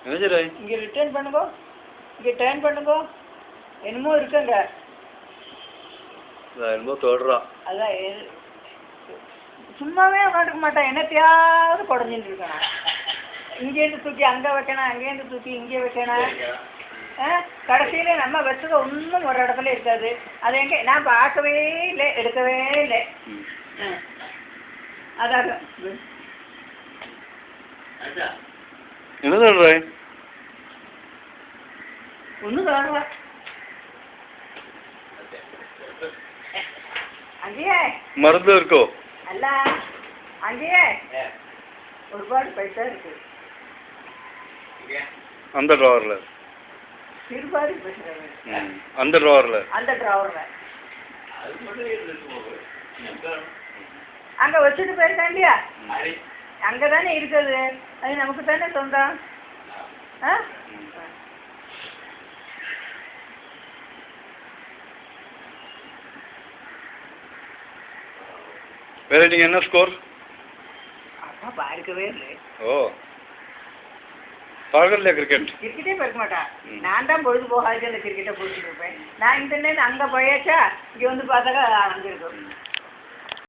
இங்கே ரிட்டர்ன் பண்ணுங்க. இங்கே டர்ன் பண்ணுங்க. என்னமோ இருக்குங்க. என்னமோ தொடறான். அதான் சும்மாவே உட்காந்துக்க மாட்டான். என்னத்தையாவது குடஞ்சிட்டு இருக்கணும். இங்கேருந்து தூக்கி அங்கே வைக்கணும், அங்கேருந்து தூக்கி இங்கே வைக்கணும். கடைசியில் நம்ம வச்சது ஒன்றும் ஒரு இடத்துல இருக்காது. அது எங்கே நான் பார்க்கவே இல்லை, எடுக்கவே இல்லை. அதான் என்ன சொல்ற? ஒன்றும் சொல்ற அங்கேயே மருந்து இருக்கோ? அல்ல அங்கேயே ஒருபாடு பைசா இருக்கு. அந்த ட்ராவர்ல சிறுபாடு பேசுறேன். அந்த ட்ராவர்ல அங்க வச்சுட்டு போயிருக்கேன் இல்லையா? அங்கதானே இருக்குது. அது நமக்கு தானே சொந்தம். வேற நீங்க என்ன ஸ்கோர்? அப்பா பார்க்கவே இல்லை. ஓ பார்க்கல கிரிக்கெட்? கிரிக்கெட்டே பார்க்க மாட்டான். நான் தான் பொழுது போகாது அந்த கிரிக்கெட்டை பிடிச்சிட்டு இருப்பேன். நான் இந்த அங்கே போயாச்சா இங்கே வந்து பார்த்தாக்கா அங்கே இருக்கும்.